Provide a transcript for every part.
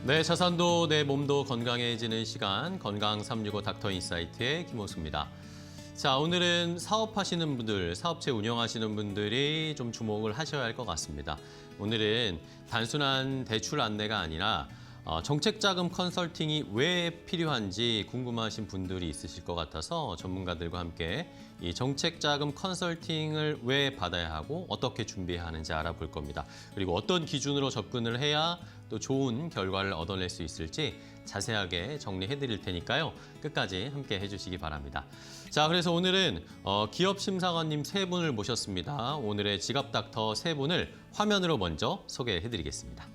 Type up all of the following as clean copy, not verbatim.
네, 자산도 내 몸도 건강해지는 시간 건강 365 닥터 인사이트의 김호수입니다. 자, 오늘은 사업하시는 분들, 사업체 운영하시는 분들이 좀 주목을 하셔야 할 것 같습니다. 오늘은 단순한 대출 안내가 아니라 정책자금 컨설팅이 왜 필요한지 궁금하신 분들이 있으실 것 같아서 전문가들과 함께 이 정책자금 컨설팅을 왜 받아야 하고 어떻게 준비해야 하는지 알아볼 겁니다. 그리고 어떤 기준으로 접근을 해야 또 좋은 결과를 얻어낼 수 있을지 자세하게 정리해 드릴 테니까요. 끝까지 함께 해주시기 바랍니다. 자, 그래서 오늘은 기업심사관님 세 분을 모셨습니다. 오늘의 지갑닥터 세 분을 화면으로 먼저 소개해 드리겠습니다.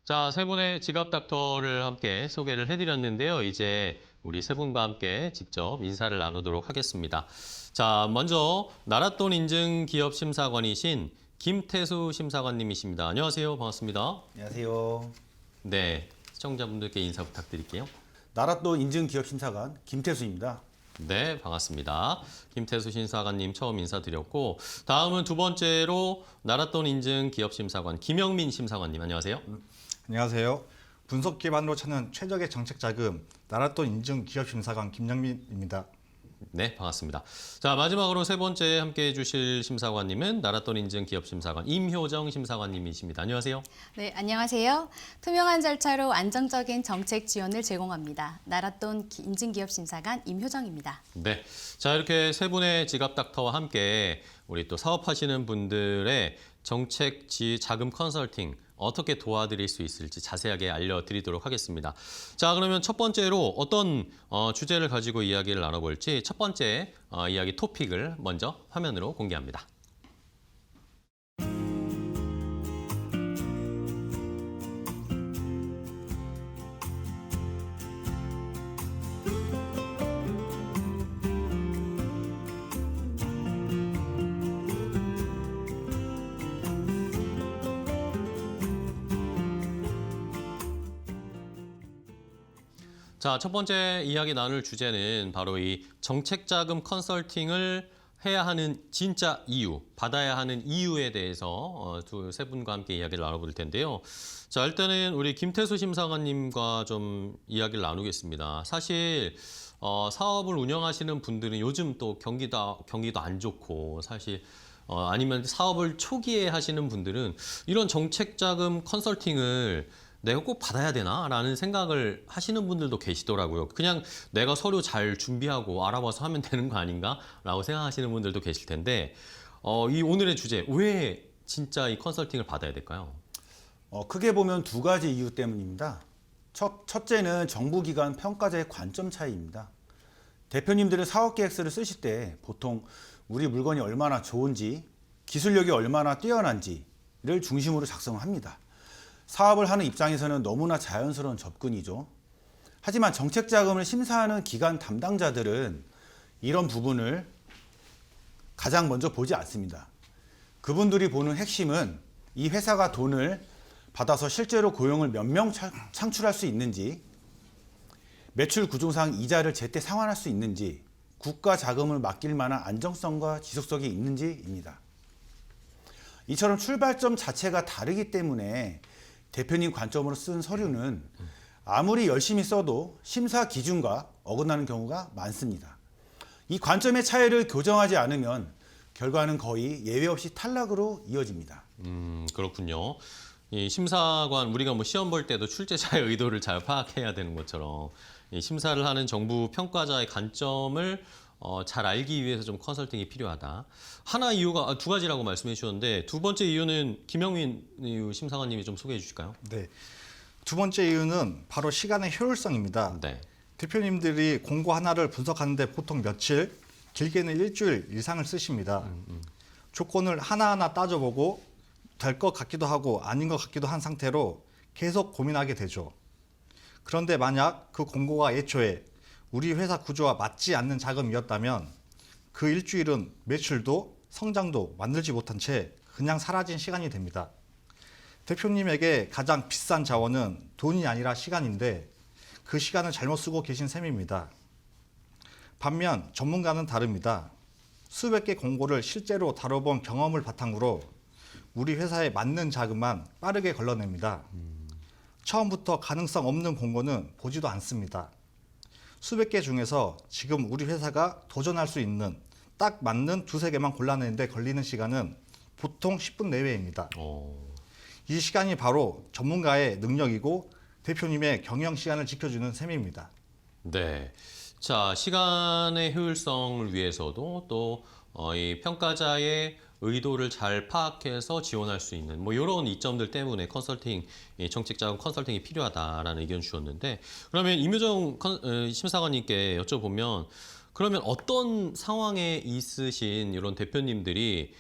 자, 세 분의 지갑 닥터를 함께 소개를 해드렸는데요. 이제 우리 세 분과 함께 직접 인사를 나누도록 하겠습니다. 자, 먼저 나랏돈 인증 기업 심사관이신 김태수 심사관님이십니다. 안녕하세요. 반갑습니다. 안녕하세요. 네, 시청자분들께 인사 부탁드릴게요. 나랏돈 인증기업심사관 김태수입니다. 네, 반갑습니다. 김태수 심사관님 처음 인사드렸고 다음은 두 번째로 나랏돈 인증 기업 심사관 김영민 심사관님 안녕하세요. 안녕하세요. 분석 기반으로 찾는 최적의 정책 자금 나랏돈 인증 기업 심사관 김영민입니다. 네, 반갑습니다. 자, 마지막으로 세 번째 함께 해주실 심사관님은 나랏돈 인증 기업 심사관 임효정 심사관님이십니다. 안녕하세요. 네, 안녕하세요. 투명한 절차로 안정적인 정책 지원을 제공합니다. 나랏돈 인증기업 심사관 임효정입니다. 네, 자 이렇게 세 분의 지갑 닥터와 함께 우리 또 사업하시는 분들의 정책 자금 컨설팅 어떻게 도와드릴 수 있을지 자세하게 알려드리도록 하겠습니다. 자, 그러면 첫 번째로 어떤 주제를 가지고 이야기를 나눠볼지 첫 번째 이야기 토픽을 먼저 화면으로 공개합니다. 자, 첫 번째 이야기 나눌 주제는 바로 이 정책자금 컨설팅을 해야 하는 진짜 이유, 받아야 하는 이유에 대해서 세 분과 함께 이야기를 나눠볼 텐데요. 자, 일단은 우리 김태수 심사관님과 좀 이야기를 나누겠습니다. 사실 사업을 운영하시는 분들은 요즘 또 경기도 안 좋고 사실 아니면 사업을 초기에 하시는 분들은 이런 정책자금 컨설팅을 내가 꼭 받아야 되나라는 생각을 하시는 분들도 계시더라고요. 그냥 내가 서류 잘 준비하고 알아봐서 하면 되는 거 아닌가라고 생각하시는 분들도 계실 텐데 이 오늘의 주제, 왜 진짜 이 컨설팅을 받아야 될까요? 크게 보면 두 가지 이유 때문입니다. 첫째는 정부기관 평가자의 관점 차이입니다. 대표님들은 사업계획서를 쓰실 때 보통 우리 물건이 얼마나 좋은지, 기술력이 얼마나 뛰어난지를 중심으로 작성합니다. 사업을 하는 입장에서는 너무나 자연스러운 접근이죠. 하지만 정책자금을 심사하는 기관 담당자들은 이런 부분을 가장 먼저 보지 않습니다. 그분들이 보는 핵심은 이 회사가 돈을 받아서 실제로 고용을 몇 명 창출할 수 있는지, 매출 구조상 이자를 제때 상환할 수 있는지, 국가 자금을 맡길 만한 안정성과 지속성이 있는지입니다. 이처럼 출발점 자체가 다르기 때문에 대표님 관점으로 쓴 서류는 아무리 열심히 써도 심사 기준과 어긋나는 경우가 많습니다. 이 관점의 차이를 교정하지 않으면 결과는 거의 예외 없이 탈락으로 이어집니다. 그렇군요. 이 심사관 우리가 뭐 시험 볼 때도 출제자의 의도를 잘 파악해야 되는 것처럼 이 심사를 하는 정부 평가자의 관점을 잘 알기 위해서 좀 컨설팅이 필요하다. 하나 이유가 두 가지라고 말씀해 주셨는데 두 번째 이유는 김영민 심사관님이 좀 소개해 주실까요? 네. 두 번째 이유는 바로 시간의 효율성입니다. 네. 대표님들이 공고 하나를 분석하는데 보통 며칠, 길게는 일주일 이상을 쓰십니다. 조건을 하나하나 따져보고 될 것 같기도 하고 아닌 것 같기도 한 상태로 계속 고민하게 되죠. 그런데 만약 그 공고가 애초에 우리 회사 구조와 맞지 않는 자금이었다면 그 일주일은 매출도 성장도 만들지 못한 채 그냥 사라진 시간이 됩니다. 대표님에게 가장 비싼 자원은 돈이 아니라 시간인데 그 시간을 잘못 쓰고 계신 셈입니다. 반면 전문가는 다릅니다. 수백 개 공고를 실제로 다뤄본 경험을 바탕으로 우리 회사에 맞는 자금만 빠르게 걸러냅니다. 처음부터 가능성 없는 공고는 보지도 않습니다. 수백 개 중에서 지금 우리 회사가 도전할 수 있는 딱 맞는 두세 개만 골라내는데 걸리는 시간은 보통 10분 내외입니다. 이 시간이 바로 전문가의 능력이고 대표님의 경영 시간을 지켜주는 셈입니다. 네. 자, 시간의 효율성을 위해서도 또 이 평가자의 의도를 잘 파악해서 지원할 수 있는 뭐 이런 이점들 때문에 컨설팅, 이 정책자금 컨설팅이 필요하다라는 의견 주셨는데 그러면 임효정 심사관님께 여쭤보면 그러면 어떤 상황에 있으신 이런 대표님들이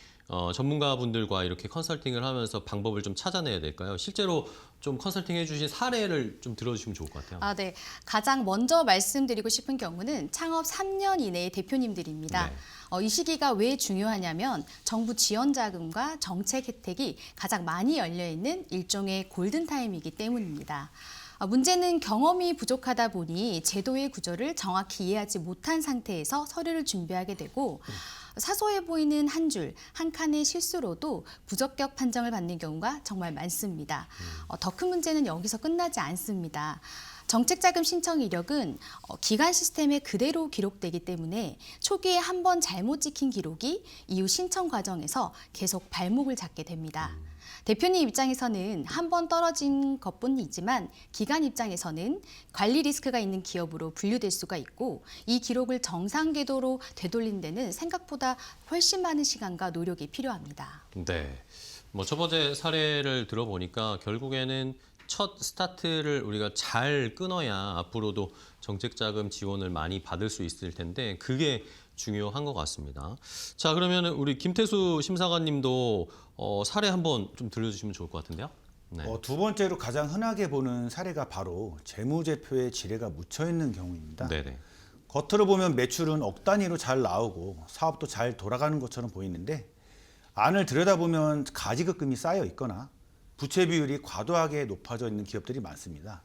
전문가분들과 이렇게 컨설팅을 하면서 방법을 좀 찾아내야 될까요? 실제로 좀 컨설팅 해주신 사례를 좀 들어주시면 좋을 것 같아요. 네. 가장 먼저 말씀드리고 싶은 경우는 창업 3년 이내의 대표님들입니다. 네. 이 시기가 왜 중요하냐면 정부 지원 자금과 정책 혜택이 가장 많이 열려 있는 일종의 골든타임이기 때문입니다. 문제는 경험이 부족하다 보니 제도의 구조를 정확히 이해하지 못한 상태에서 서류를 준비하게 되고 사소해 보이는 한 줄, 한 칸의 실수로도 부적격 판정을 받는 경우가 정말 많습니다. 더 큰 문제는 여기서 끝나지 않습니다. 정책자금 신청 이력은 기관 시스템에 그대로 기록되기 때문에 초기에 한 번 잘못 찍힌 기록이 이후 신청 과정에서 계속 발목을 잡게 됩니다. 대표님 입장에서는 한 번 떨어진 것뿐이지만 기관 입장에서는 관리 리스크가 있는 기업으로 분류될 수가 있고 이 기록을 정상 궤도로 되돌린 데는 생각보다 훨씬 많은 시간과 노력이 필요합니다. 네. 뭐 첫 번째 사례를 들어보니까 결국에는 첫 스타트를 우리가 잘 끊어야 앞으로도 정책자금 지원을 많이 받을 수 있을 텐데 그게 중요한 것 같습니다. 자, 그러면 우리 김태수 심사관님도 사례 한번 좀 들려주시면 좋을 것 같은데요. 네. 두 번째로 가장 흔하게 보는 사례가 바로 재무제표에 지뢰가 묻혀 있는 경우입니다. 네네. 겉으로 보면 매출은 억 단위로 잘 나오고 사업도 잘 돌아가는 것처럼 보이는데 안을 들여다보면 가지급금이 쌓여 있거나 부채 비율이 과도하게 높아져 있는 기업들이 많습니다.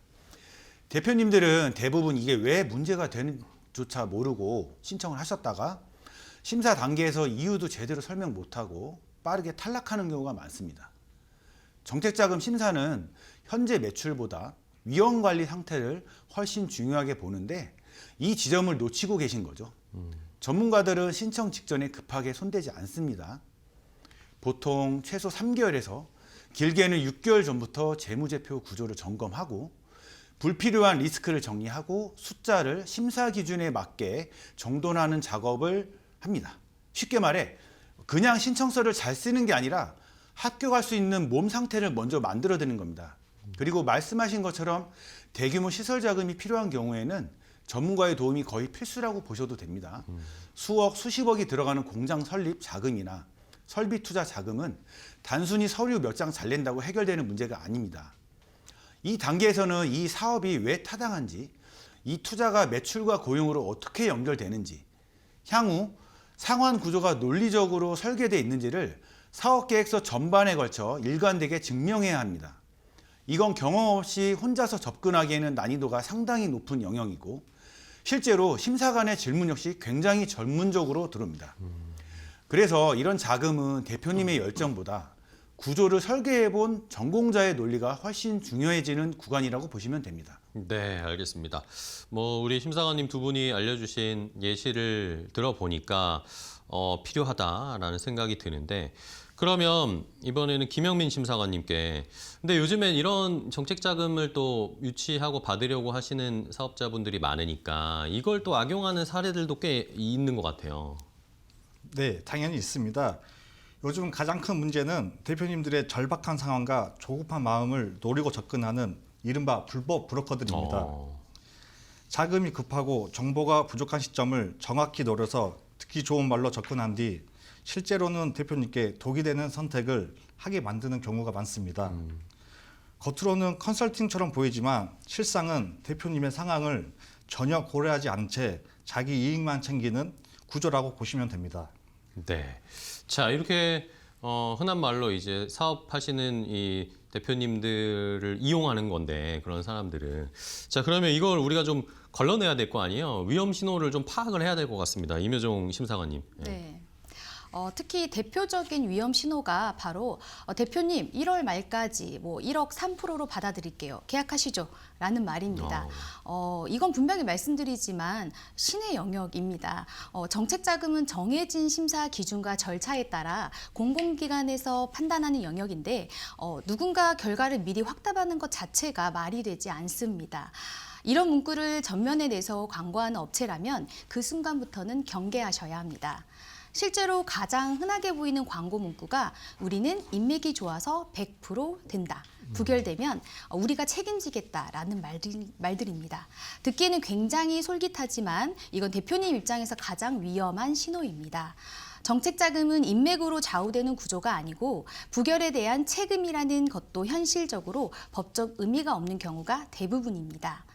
대표님들은 대부분 이게 왜 문제가 되는지조차 모르고 신청을 하셨다가 심사 단계에서 이유도 제대로 설명 못하고 빠르게 탈락하는 경우가 많습니다. 정책자금 심사는 현재 매출보다 위험관리 상태를 훨씬 중요하게 보는데 이 지점을 놓치고 계신 거죠. 전문가들은 신청 직전에 급하게 손대지 않습니다. 보통 최소 3개월에서 길게는 6개월 전부터 재무제표 구조를 점검하고 불필요한 리스크를 정리하고 숫자를 심사 기준에 맞게 정돈하는 작업을 합니다. 쉽게 말해 그냥 신청서를 잘 쓰는 게 아니라 합격할 수 있는 몸 상태를 먼저 만들어드는 겁니다. 그리고 말씀하신 것처럼 대규모 시설 자금이 필요한 경우에는 전문가의 도움이 거의 필수라고 보셔도 됩니다. 수억, 수십억이 들어가는 공장 설립 자금이나 설비 투자 자금은 단순히 서류 몇 장 잘 낸다고 해결되는 문제가 아닙니다. 이 단계에서는 이 사업이 왜 타당한지, 이 투자가 매출과 고용으로 어떻게 연결되는지, 향후 상환 구조가 논리적으로 설계되어 있는지를 사업계획서 전반에 걸쳐 일관되게 증명해야 합니다. 이건 경험 없이 혼자서 접근하기에는 난이도가 상당히 높은 영역이고 실제로 심사관의 질문 역시 굉장히 전문적으로 들어옵니다. 그래서 이런 자금은 대표님의 열정보다 구조를 설계해본 전공자의 논리가 훨씬 중요해지는 구간이라고 보시면 됩니다. 네, 알겠습니다. 뭐 우리 심사관님 두 분이 알려주신 예시를 들어보니까 필요하다라는 생각이 드는데 그러면 이번에는 김영민 심사관님께. 근데 요즘엔 이런 정책 자금을 또 유치하고 받으려고 하시는 사업자분들이 많으니까 이걸 또 악용하는 사례들도 꽤 있는 것 같아요. 네, 당연히 있습니다. 요즘 가장 큰 문제는 대표님들의 절박한 상황과 조급한 마음을 노리고 접근하는 이른바 불법 브로커들입니다. 자금이 급하고 정보가 부족한 시점을 정확히 노려서 듣기 좋은 말로 접근한 뒤 실제로는 대표님께 독이 되는 선택을 하게 만드는 경우가 많습니다. 겉으로는 컨설팅처럼 보이지만 실상은 대표님의 상황을 전혀 고려하지 않은 채 자기 이익만 챙기는 구조라고 보시면 됩니다. 네. 자, 이렇게 흔한 말로 이제 사업하시는 이 대표님들을 이용하는 건데, 그런 사람들은. 자, 그러면 이걸 우리가 좀 걸러내야 될 거 아니에요? 위험 신호를 좀 파악을 해야 될 것 같습니다. 임효정 심사관님. 네. 특히 대표적인 위험 신호가 바로 대표님 1월 말까지 뭐 1억 3%로 받아들일게요. 계약하시죠. 라는 말입니다. 이건 분명히 말씀드리지만 신의 영역입니다. 정책 자금은 정해진 심사 기준과 절차에 따라 공공기관에서 판단하는 영역인데 누군가 결과를 미리 확답하는 것 자체가 말이 되지 않습니다. 이런 문구를 전면에 내서 광고하는 업체라면 그 순간부터는 경계하셔야 합니다. 실제로 가장 흔하게 보이는 광고 문구가 우리는 인맥이 좋아서 100% 된다. 부결되면 우리가 책임지겠다라는 말들입니다. 듣기에는 굉장히 솔깃하지만 이건 대표님 입장에서 가장 위험한 신호입니다. 정책 자금은 인맥으로 좌우되는 구조가 아니고 부결에 대한 책임이라는 것도 현실적으로 법적 의미가 없는 경우가 대부분입니다.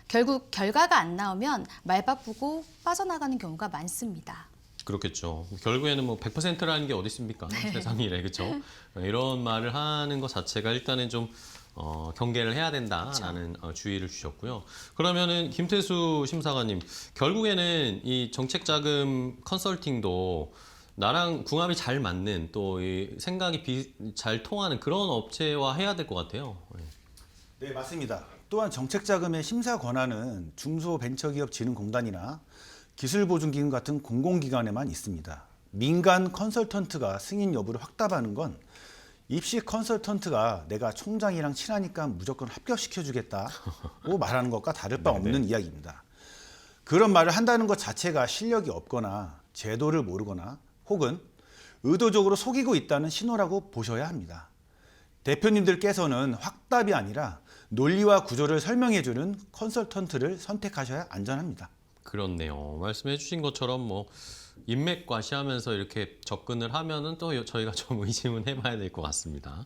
결국 결과가 안 나오면 말 바꾸고 빠져나가는 경우가 많습니다. 그렇겠죠. 결국에는 뭐 100%라는 게 어디 있습니까? 세상이래, 그렇죠? 이런 말을 하는 것 자체가 일단은 좀 경계를 해야 된다라는 주의를 주셨고요. 그러면은 김태수 심사관님, 결국에는 이 정책 자금 컨설팅도 나랑 궁합이 잘 맞는 또 이 생각이 잘 통하는 그런 업체와 해야 될 것 같아요. 네, 맞습니다. 또한 정책 자금의 심사 권한은 중소벤처기업진흥공단이나 기술보증기금 같은 공공기관에만 있습니다. 민간 컨설턴트가 승인 여부를 확답하는 건 입시 컨설턴트가 내가 총장이랑 친하니까 무조건 합격시켜주겠다고 말하는 것과 다를 바 없는 이야기입니다. 그런 말을 한다는 것 자체가 실력이 없거나 제도를 모르거나 혹은 의도적으로 속이고 있다는 신호라고 보셔야 합니다. 대표님들께서는 확답이 아니라 논리와 구조를 설명해주는 컨설턴트를 선택하셔야 안전합니다. 그렇네요. 말씀해 주신 것처럼 뭐 인맥 과시하면서 이렇게 접근을 하면은 또 저희가 좀 의심은 해봐야 될 것 같습니다.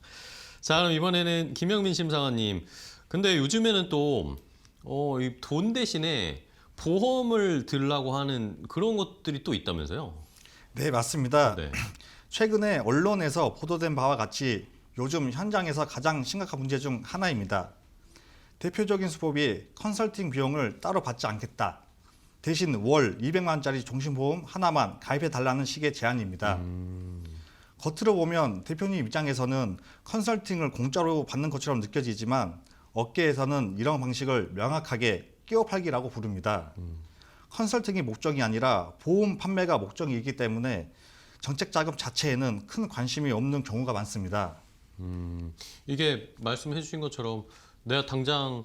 자, 그럼 이번에는 김영민 심사관님. 근데 요즘에는 또 이 돈 대신에 보험을 들라고 하는 그런 것들이 또 있다면서요? 네, 맞습니다. 네. 최근에 언론에서 보도된 바와 같이 요즘 현장에서 가장 심각한 문제 중 하나입니다. 대표적인 수법이 컨설팅 비용을 따로 받지 않겠다. 대신 월 200만 원짜리 종신보험 하나만 가입해달라는 식의 제안입니다. 겉으로 보면 대표님 입장에서는 컨설팅을 공짜로 받는 것처럼 느껴지지만 업계에서는 이런 방식을 명확하게 끼워팔기라고 부릅니다. 컨설팅이 목적이 아니라 보험 판매가 목적이기 때문에 정책 자금 자체에는 큰 관심이 없는 경우가 많습니다. 이게 말씀해 주신 것처럼 내가 당장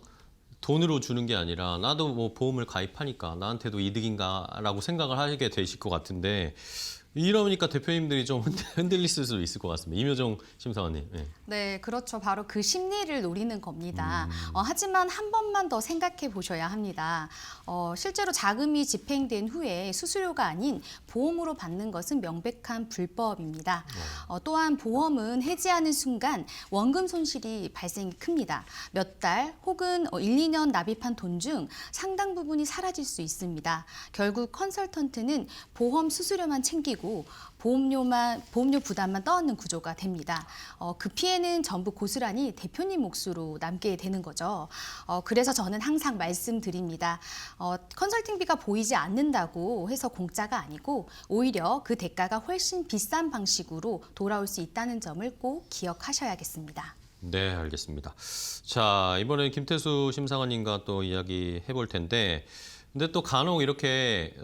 돈으로 주는 게 아니라 나도 뭐 보험을 가입하니까 나한테도 이득인가라고 생각을 하게 되실 것 같은데 이러니까 대표님들이 좀 흔들릴 수도 있을 것 같습니다. 임효정 심사관님. 네. 네, 그렇죠. 바로 그 심리를 노리는 겁니다. 하지만 한 번만 더 생각해 보셔야 합니다. 실제로 자금이 집행된 후에 수수료가 아닌 보험으로 받는 것은 명백한 불법입니다. 또한 보험은 해지하는 순간 원금 손실이 발생이 큽니다. 몇 달 혹은 1, 2년 납입한 돈 중 상당 부분이 사라질 수 있습니다. 결국 컨설턴트는 보험 수수료만 챙기고 보험료 부담만 떠안는 구조가 됩니다. 그 피해는 전부 고스란히 대표님 몫으로 남게 되는 거죠. 그래서 저는 항상 말씀드립니다. 컨설팅비가 보이지 않는다고 해서 공짜가 아니고 오히려 그 대가가 훨씬 비싼 방식으로 돌아올 수 있다는 점을 꼭 기억하셔야겠습니다. 네, 알겠습니다. 자, 이번에 김태수 심사관님과 또 이야기 해볼 텐데, 근데 또 간혹 이렇게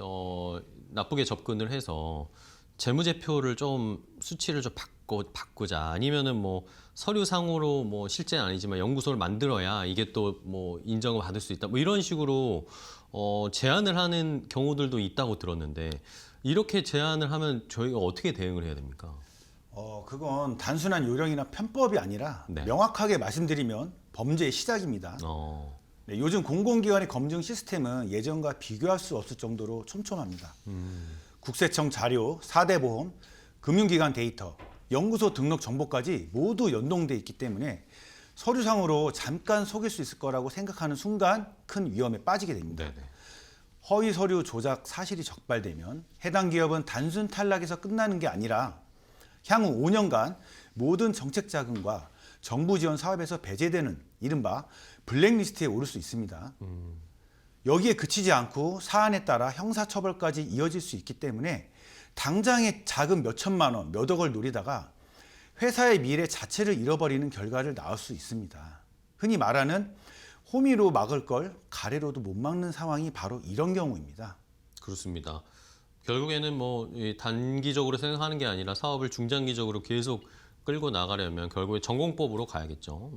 나쁘게 접근을 해서 재무제표를 좀 수치를 좀 바꾸자 아니면은 뭐 서류상으로 뭐 실제는 아니지만 연구소를 만들어야 이게 또 뭐 인정을 받을 수 있다. 뭐 이런 식으로 제안을 하는 경우들도 있다고 들었는데 이렇게 제안을 하면 저희가 어떻게 대응을 해야 됩니까? 그건 단순한 요령이나 편법이 아니라 네. 명확하게 말씀드리면 범죄의 시작입니다. 네, 요즘 공공기관의 검증 시스템은 예전과 비교할 수 없을 정도로 촘촘합니다. 국세청 자료, 4대 보험, 금융기관 데이터, 연구소 등록 정보까지 모두 연동돼 있기 때문에 서류상으로 잠깐 속일 수 있을 거라고 생각하는 순간 큰 위험에 빠지게 됩니다. 네네. 허위 서류 조작 사실이 적발되면 해당 기업은 단순 탈락에서 끝나는 게 아니라 향후 5년간 모든 정책 자금과 정부 지원 사업에서 배제되는 이른바 블랙리스트에 오를 수 있습니다. 여기에 그치지 않고 사안에 따라 형사처벌까지 이어질 수 있기 때문에 당장의 자금 몇 천만 원, 몇 억을 노리다가 회사의 미래 자체를 잃어버리는 결과를 낳을 수 있습니다. 흔히 말하는 호미로 막을 걸 가래로도 못 막는 상황이 바로 이런 경우입니다. 그렇습니다. 결국에는 뭐 단기적으로 생각하는 게 아니라 사업을 중장기적으로 계속 끌고 나가려면 결국에 전공법으로 가야겠죠.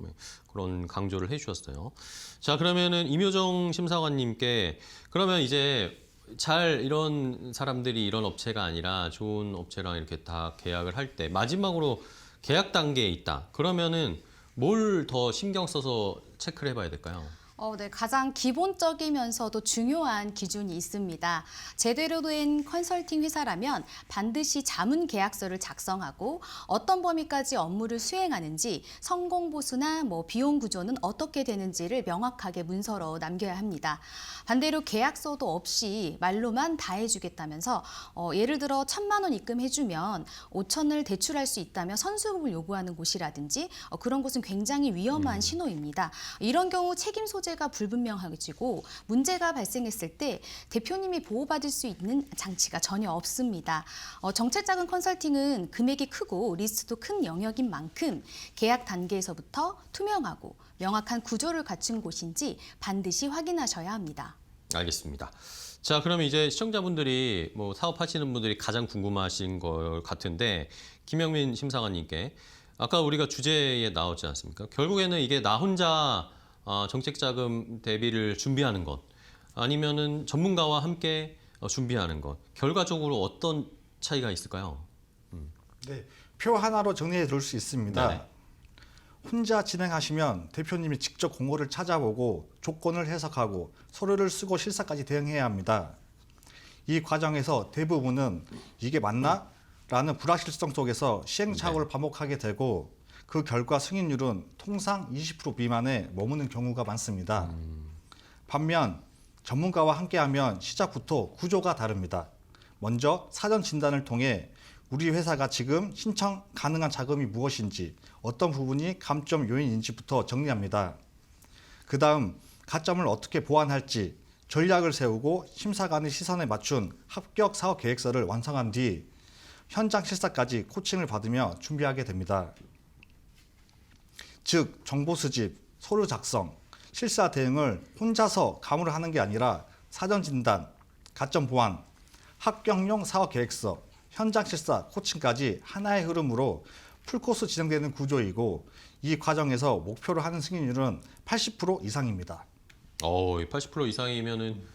그런 강조를 해주셨어요. 자, 그러면은 임효정 심사관님께 그러면 이제 잘 이런 사람들이 이런 업체가 아니라 좋은 업체랑 이렇게 다 계약을 할 때 마지막으로 계약 단계에 있다. 그러면은 뭘 더 신경 써서 체크를 해봐야 될까요? 네, 가장 기본적이면서도 중요한 기준이 있습니다. 제대로 된 컨설팅 회사라면 반드시 자문 계약서를 작성하고 어떤 범위까지 업무를 수행하는지 성공 보수나 비용 구조는 어떻게 되는지를 명확하게 문서로 남겨야 합니다. 반대로 계약서도 없이 말로만 다 해주겠다면서 예를 들어 1,000만 원 입금해주면 5천을 대출할 수 있다며 선수급을 요구하는 곳이라든지 그런 곳은 굉장히 위험한 신호입니다. 이런 경우 책임 소재가 불분명해지고 문제가 발생했을 때 대표님이 보호받을 수 있는 장치가 전혀 없습니다. 정책자금 컨설팅은 금액이 크고 리스크도 큰 영역인 만큼 계약 단계에서부터 투명하고 명확한 구조를 갖춘 곳인지 반드시 확인하셔야 합니다. 알겠습니다. 자, 그럼 이제 시청자분들이 뭐 사업하시는 분들이 가장 궁금하신 것 같은데 김영민 심사관님께 아까 우리가 주제에 나왔지 않습니까? 결국에는 이게 나 혼자 정책자금 대비를 준비하는 것 아니면은 전문가와 함께 준비하는 것 결과적으로 어떤 차이가 있을까요? 네, 표 하나로 정리해 둘 수 있습니다. 네네. 혼자 진행하시면 대표님이 직접 공고를 찾아보고 조건을 해석하고 서류를 쓰고 실사까지 대응해야 합니다. 이 과정에서 대부분은 이게 맞나? 라는 불확실성 속에서 시행착오를 반복하게 되고 그 결과 승인율은 통상 20% 미만에 머무는 경우가 많습니다. 반면 전문가와 함께하면 시작부터 구조가 다릅니다. 먼저 사전 진단을 통해 우리 회사가 지금 신청 가능한 자금이 무엇인지 어떤 부분이 감점 요인인지부터 정리합니다. 그 다음 가점을 어떻게 보완할지 전략을 세우고 심사관의 시선에 맞춘 합격 사업 계획서를 완성한 뒤 현장 실사까지 코칭을 받으며 준비하게 됩니다. 즉 정보 수집, 서류 작성, 실사 대응을 혼자서 감으로 하는 게 아니라 사전 진단, 가점 보완, 합격용 사업 계획서, 현장 실사, 코칭까지 하나의 흐름으로 풀코스 진행되는 구조이고 이 과정에서 목표로 하는 승인율은 80% 이상입니다. 80% 이상이면은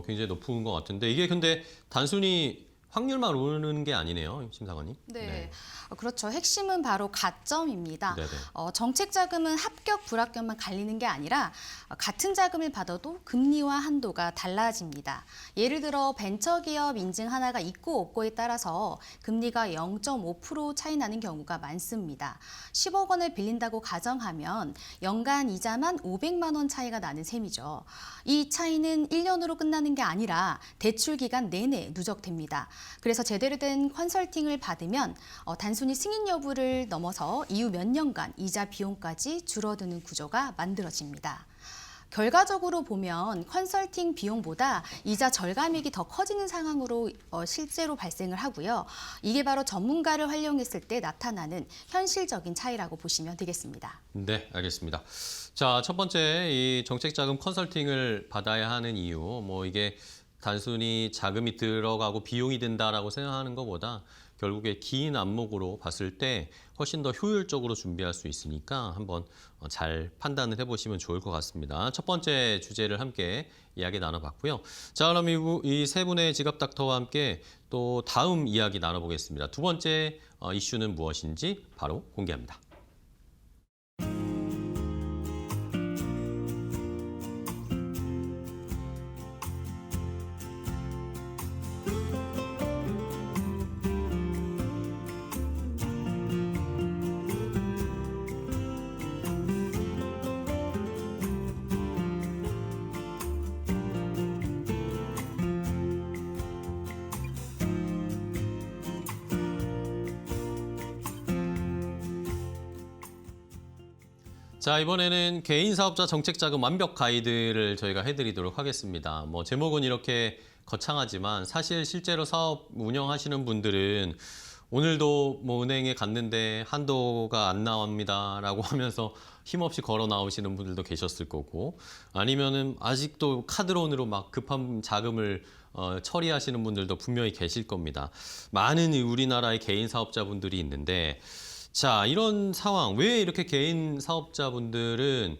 굉장히 높은 것 같은데 이게 근데 단순히 확률만 오르는 게 아니네요, 심사관님. 네, 그렇죠. 핵심은 바로 가점입니다. 네네. 정책 자금은 합격, 불합격만 갈리는 게 아니라 같은 자금을 받아도 금리와 한도가 달라집니다. 예를 들어 벤처기업 인증 하나가 있고 없고에 따라서 금리가 0.5% 차이 나는 경우가 많습니다. 10억 원을 빌린다고 가정하면 연간 이자만 500만 원 차이가 나는 셈이죠. 이 차이는 1년으로 끝나는 게 아니라 대출 기간 내내 누적됩니다. 그래서 제대로 된 컨설팅을 받으면 단순히 승인 여부를 넘어서 이후 몇 년간 이자 비용까지 줄어드는 구조가 만들어집니다. 결과적으로 보면 컨설팅 비용보다 이자 절감액이 더 커지는 상황으로 실제로 발생을 하고요. 이게 바로 전문가를 활용했을 때 나타나는 현실적인 차이라고 보시면 되겠습니다. 네, 알겠습니다. 자, 첫 번째 이 정책자금 컨설팅을 받아야 하는 이유, 이게 단순히 자금이 들어가고 비용이 든다라고 생각하는 것보다 결국에 긴 안목으로 봤을 때 훨씬 더 효율적으로 준비할 수 있으니까 한번 잘 판단을 해보시면 좋을 것 같습니다. 첫 번째 주제를 함께 이야기 나눠봤고요. 자, 그럼 이 세 분의 지갑 닥터와 함께 또 다음 이야기 나눠보겠습니다. 두 번째 이슈는 무엇인지 바로 공개합니다. 자, 이번에는 개인 사업자 정책 자금 완벽 가이드를 저희가 해드리도록 하겠습니다. 제목은 이렇게 거창하지만 사실 실제로 사업 운영하시는 분들은 오늘도 은행에 갔는데 한도가 안 나옵니다라고 하면서 힘없이 걸어 나오시는 분들도 계셨을 거고, 아니면은 아직도 카드론으로 막 급한 자금을 처리하시는 분들도 분명히 계실 겁니다. 많은 우리나라의 개인 사업자분들이 있는데, 자, 이런 상황, 왜 이렇게 개인 사업자분들은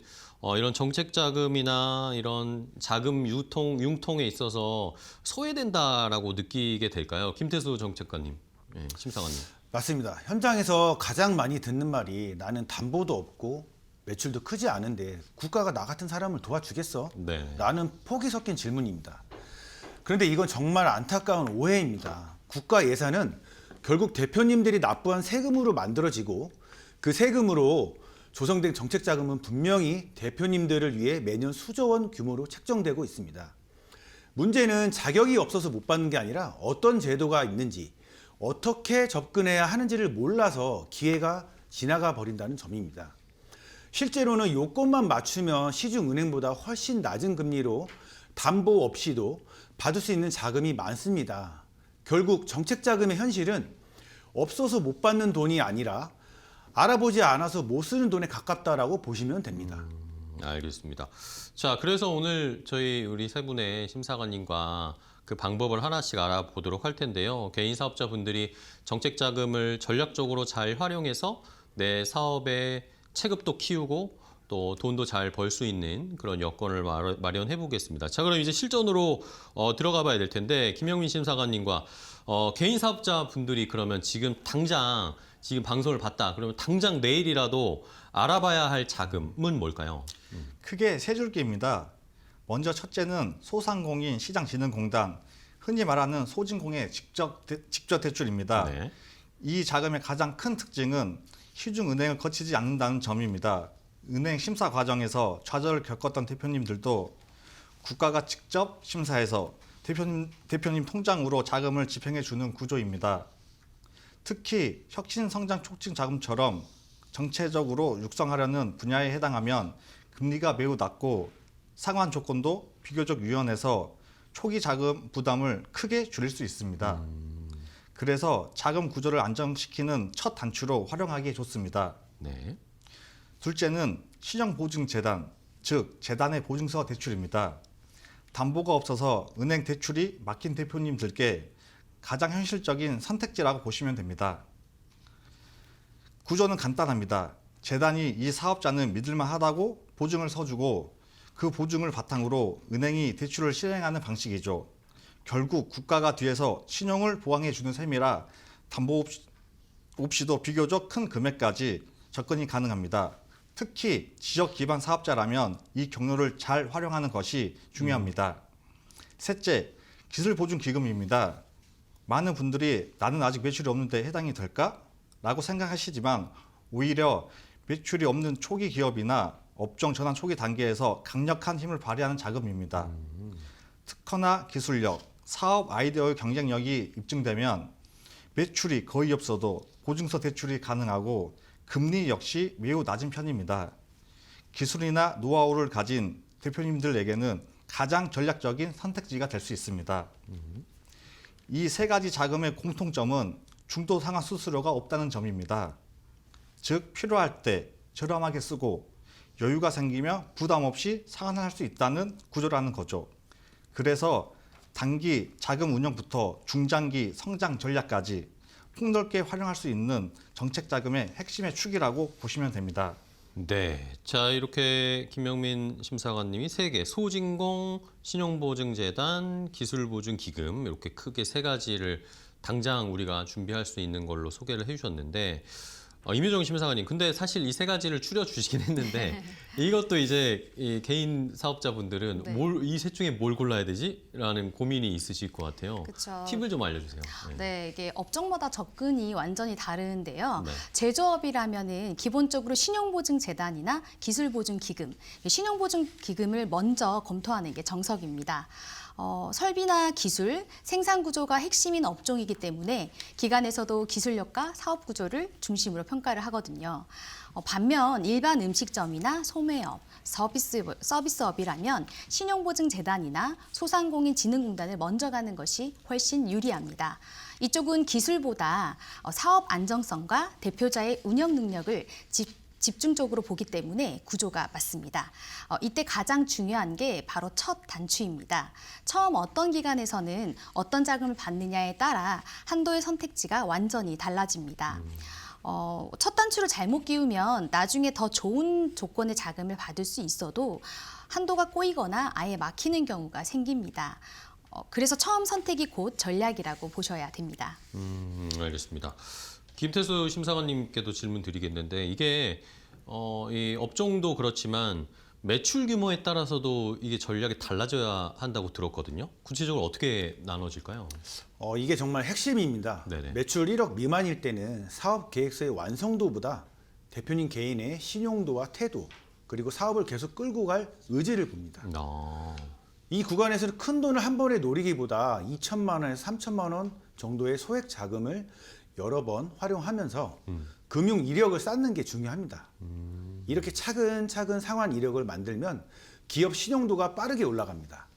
이런 정책 자금이나 이런 자금 융통에 있어서 소외된다라고 느끼게 될까요? 김태수 정책관님, 네, 심사관님. 맞습니다. 현장에서 가장 많이 듣는 말이 나는 담보도 없고 매출도 크지 않은데 국가가 나 같은 사람을 도와주겠어? 네. 라는 폭이 섞인 질문입니다. 그런데 이건 정말 안타까운 오해입니다. 국가 예산은 결국 대표님들이 납부한 세금으로 만들어지고 그 세금으로 조성된 정책 자금은 분명히 대표님들을 위해 매년 수조 원 규모로 책정되고 있습니다. 문제는 자격이 없어서 못 받는 게 아니라 어떤 제도가 있는지 어떻게 접근해야 하는지를 몰라서 기회가 지나가 버린다는 점입니다. 실제로는 요건만 맞추면 시중은행보다 훨씬 낮은 금리로 담보 없이도 받을 수 있는 자금이 많습니다. 결국 정책 자금의 현실은 없어서 못 받는 돈이 아니라 알아보지 않아서 못 쓰는 돈에 가깝다라고 보시면 됩니다. 알겠습니다. 자, 그래서 오늘 우리 세 분의 심사관님과 그 방법을 하나씩 알아보도록 할 텐데요. 개인 사업자분들이 정책 자금을 전략적으로 잘 활용해서 내 사업의 체급도 키우고 또 돈도 잘 벌 수 있는 그런 여건을 마련해 보겠습니다. 자, 그럼 이제 실전으로 들어가 봐야 될 텐데, 김영민 심사관님과 개인 사업자 분들이 그러면 지금 방송을 봤다 그러면 당장 내일이라도 알아봐야 할 자금은 뭘까요? 크게 세 줄기입니다. 먼저 첫째는 소상공인 시장진흥공단, 흔히 말하는 소진공의 직접 대출입니다. 네. 이 자금의 가장 큰 특징은 시중은행을 거치지 않는다는 점입니다. 은행 심사 과정에서 좌절을 겪었던 대표님들도 국가가 직접 심사해서 대표님 통장으로 자금을 집행해 주는 구조입니다. 특히 혁신성장 촉진 자금처럼 정체적으로 육성하려는 분야에 해당하면 금리가 매우 낮고 상환 조건도 비교적 유연해서 초기 자금 부담을 크게 줄일 수 있습니다. 그래서 자금 구조를 안정시키는 첫 단추로 활용하기 좋습니다. 네. 둘째는 신용보증재단, 즉 재단의 보증서 대출입니다. 담보가 없어서 은행 대출이 막힌 대표님들께 가장 현실적인 선택지라고 보시면 됩니다. 구조는 간단합니다. 재단이 이 사업자는 믿을만하다고 보증을 서주고 그 보증을 바탕으로 은행이 대출을 실행하는 방식이죠. 결국 국가가 뒤에서 신용을 보강해 주는 셈이라 담보 없이도 비교적 큰 금액까지 접근이 가능합니다. 특히 지역 기반 사업자라면 이 경로를 잘 활용하는 것이 중요합니다. 셋째, 기술보증기금입니다. 많은 분들이 나는 아직 매출이 없는데 해당이 될까? 라고 생각하시지만 오히려 매출이 없는 초기 기업이나 업종 전환 초기 단계에서 강력한 힘을 발휘하는 자금입니다. 특허나 기술력, 사업 아이디어의 경쟁력이 입증되면 매출이 거의 없어도 보증서 대출이 가능하고 금리 역시 매우 낮은 편입니다. 기술이나 노하우를 가진 대표님들에게는 가장 전략적인 선택지가 될 수 있습니다. 이 세 가지 자금의 공통점은 중도 상환 수수료가 없다는 점입니다. 즉 필요할 때 저렴하게 쓰고 여유가 생기면 부담 없이 상환할 수 있다는 구조라는 거죠. 그래서 단기 자금 운영부터 중장기 성장 전략까지 폭넓게 활용할 수 있는 정책 자금의 핵심의 축이라고 보시면 됩니다. 네. 자, 이렇게 김영민 심사관님이 3개, 소진공, 신용보증재단, 기술보증기금 이렇게 크게 3가지를 당장 우리가 준비할 수 있는 걸로 소개를 해주셨는데 이묘정 심사관님, 근데 사실 이 3가지를 추려주시긴 했는데 이것도 이제 이 개인 사업자분들은 네. 이 셋 중에 뭘 골라야 되지? 라는 고민이 있으실 것 같아요. 그쵸. 팁을 좀 알려주세요. 네, 이게 업종마다 접근이 완전히 다른데요. 네. 제조업이라면은 기본적으로 신용보증재단이나 기술보증기금, 신용보증기금을 먼저 검토하는 게 정석입니다. 설비나 기술, 생산 구조가 핵심인 업종이기 때문에 기관에서도 기술력과 사업 구조를 중심으로 평가를 하거든요. 반면 일반 음식점이나 소매업, 서비스업이라면 신용보증재단이나 소상공인진흥공단을 먼저 가는 것이 훨씬 유리합니다. 이쪽은 기술보다 사업 안정성과 대표자의 운영 능력을 집중적으로 보기 때문에 구조가 맞습니다. 이때 가장 중요한 게 바로 첫 단추입니다. 처음 어떤 기관에서는 어떤 자금을 받느냐에 따라 한도의 선택지가 완전히 달라집니다. 첫 단추를 잘못 끼우면 나중에 더 좋은 조건의 자금을 받을 수 있어도 한도가 꼬이거나 아예 막히는 경우가 생깁니다. 그래서 처음 선택이 곧 전략이라고 보셔야 됩니다. 알겠습니다. 김태수 심사관님께도 질문 드리겠는데 이게 이 업종도 그렇지만 매출 규모에 따라서도 이게 전략이 달라져야 한다고 들었거든요. 구체적으로 어떻게 나눠질까요? 이게 정말 핵심입니다. 네네. 매출 1억 미만일 때는 사업 계획서의 완성도보다 대표님 개인의 신용도와 태도, 그리고 사업을 계속 끌고 갈 의지를 봅니다. 이 구간에서는 큰 돈을 한 번에 노리기보다 2천만 원에서 3천만 원 정도의 소액 자금을 여러 번 활용하면서 금융 이력을 쌓는 게 중요합니다. 이렇게 차근차근 상환 이력을 만들면 기업 신용도가 빠르게 올라갑니다.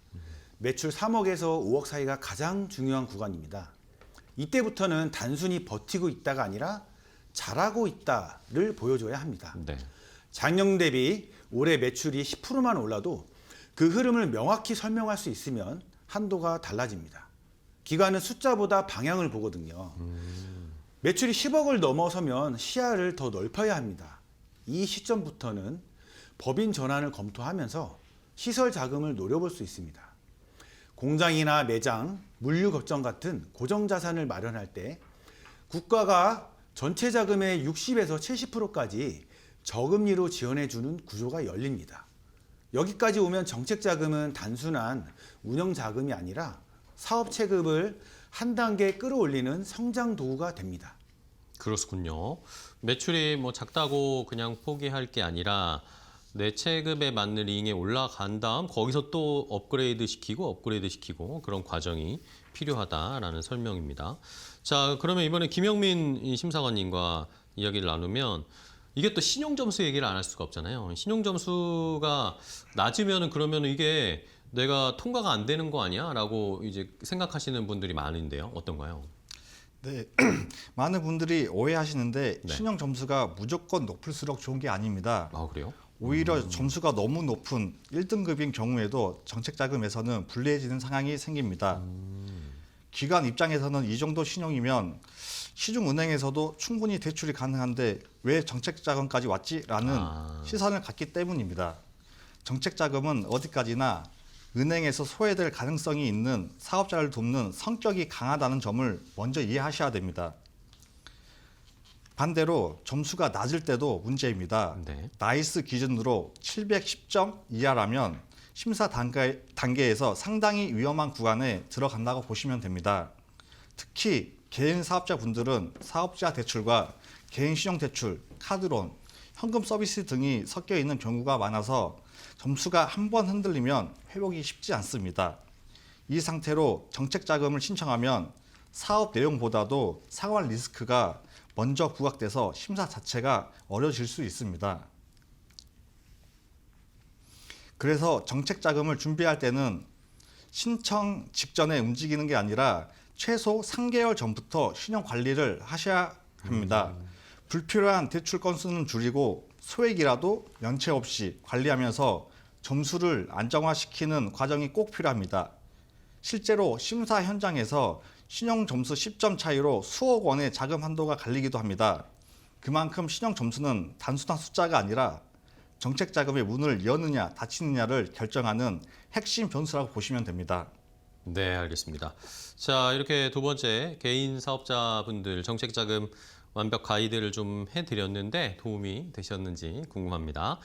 매출 3억에서 5억 사이가 가장 중요한 구간입니다. 이때부터는 단순히 버티고 있다가 아니라 잘하고 있다를 보여줘야 합니다. 네. 작년 대비 올해 매출이 10%만 올라도 그 흐름을 명확히 설명할 수 있으면 한도가 달라집니다. 기관은 숫자보다 방향을 보거든요. 매출이 10억을 넘어서면 시야를 더 넓혀야 합니다. 이 시점부터는 법인 전환을 검토하면서 시설 자금을 노려볼 수 있습니다. 공장이나 매장, 물류 걱정 같은 고정 자산을 마련할 때 국가가 전체 자금의 60에서 70%까지 저금리로 지원해주는 구조가 열립니다. 여기까지 오면 정책 자금은 단순한 운영 자금이 아니라 사업 체급을 한 단계 끌어올리는 성장 도구가 됩니다. 그렇군요. 매출이 뭐 작다고 그냥 포기할 게 아니라 내 체급에 맞는 링에 올라간 다음 거기서 또 업그레이드 시키고 그런 과정이 필요하다라는 설명입니다. 자, 그러면 이번에 김영민 심사관님과 이야기를 나누면 이게 또 신용 점수 얘기를 안 할 수가 없잖아요. 신용 점수가 낮으면은 그러면 이게 내가 통과가 안 되는 거 아니야? 라고 이제 생각하시는 분들이 많은데요. 어떤가요? 네, 많은 분들이 오해하시는데 네. 신용 점수가 무조건 높을수록 좋은 게 아닙니다. 아, 그래요? 오히려 점수가 너무 높은 1등급인 경우에도 정책 자금에서는 불리해지는 상황이 생깁니다. 기관 입장에서는 이 정도 신용이면 시중은행에서도 충분히 대출이 가능한데 왜 정책 자금까지 왔지라는 시선을 갖기 때문입니다. 정책 자금은 어디까지나 은행에서 소외될 가능성이 있는 사업자를 돕는 성격이 강하다는 점을 먼저 이해하셔야 됩니다. 반대로 점수가 낮을 때도 문제입니다. 네. 나이스 기준으로 710점 이하라면 심사 단계에서 상당히 위험한 구간에 들어간다고 보시면 됩니다. 특히 개인 사업자분들은 사업자 대출과 개인 신용대출, 카드론, 현금 서비스 등이 섞여 있는 경우가 많아서 점수가 한 번 흔들리면 회복이 쉽지 않습니다. 이 상태로 정책 자금을 신청하면 사업 내용보다도 상환 리스크가 먼저 부각돼서 심사 자체가 어려워질 수 있습니다. 그래서 정책 자금을 준비할 때는 신청 직전에 움직이는 게 아니라 최소 3개월 전부터 신용 관리를 하셔야 합니다. 불필요한 대출 건수는 줄이고 소액이라도 연체 없이 관리하면서 점수를 안정화시키는 과정이 꼭 필요합니다. 실제로 심사 현장에서 신용 점수 10점 차이로 수억 원의 자금 한도가 갈리기도 합니다. 그만큼 신용 점수는 단순한 숫자가 아니라 정책 자금의 문을 여느냐 닫히느냐를 결정하는 핵심 변수라고 보시면 됩니다. 네, 알겠습니다. 자, 이렇게 두 번째 개인 사업자분들 정책 자금 완벽 가이드를 좀 해드렸는데 도움이 되셨는지 궁금합니다.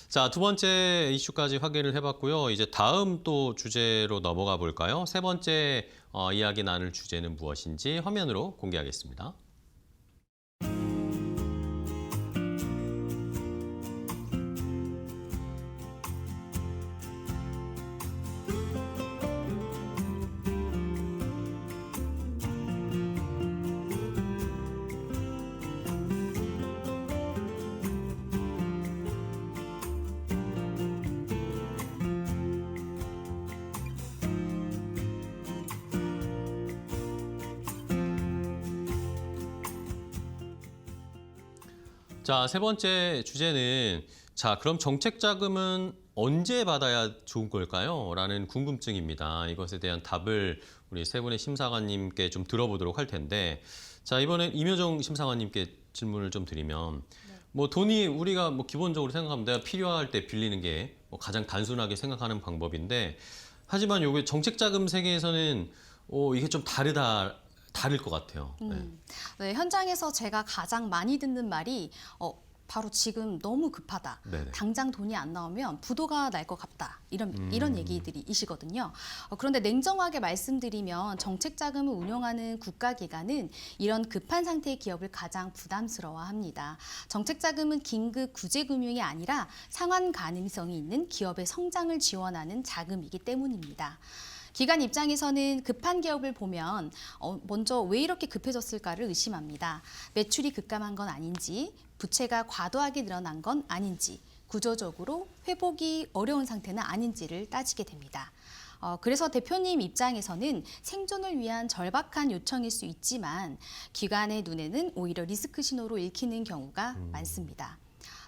자, 두 번째 이슈까지 확인을 해봤고요. 이제 다음 또 주제로 넘어가 볼까요? 세 번째 이야기 나눌 주제는 무엇인지 화면으로 공개하겠습니다. 자, 세 번째 주제는 자, 그럼 정책 자금은 언제 받아야 좋은 걸까요? 라는 궁금증입니다. 이것에 대한 답을 우리 세 분의 심사관님께 좀 들어보도록 할 텐데 자, 이번엔 임효정 심사관님께 질문을 좀 드리면 뭐 돈이 우리가 뭐 기본적으로 생각하면 내가 필요할 때 빌리는 게 뭐 가장 단순하게 생각하는 방법인데 하지만 요게 정책 자금 세계에서는 이게 좀 다를 것 같아요. 네. 네, 현장에서 제가 가장 많이 듣는 말이 바로 지금 너무 급하다. 네네. 당장 돈이 안 나오면 부도가 날 것 같다. 이런 얘기들이시거든요. 그런데 냉정하게 말씀드리면 정책 자금을 운영하는 국가기관은 이런 급한 상태의 기업을 가장 부담스러워합니다. 정책 자금은 긴급 구제 금융이 아니라 상환 가능성이 있는 기업의 성장을 지원하는 자금이기 때문입니다. 기관 입장에서는 급한 기업을 보면 먼저 왜 이렇게 급해졌을까를 의심합니다. 매출이 급감한 건 아닌지, 부채가 과도하게 늘어난 건 아닌지, 구조적으로 회복이 어려운 상태는 아닌지를 따지게 됩니다. 그래서 대표님 입장에서는 생존을 위한 절박한 요청일 수 있지만 기관의 눈에는 오히려 리스크 신호로 읽히는 경우가 많습니다.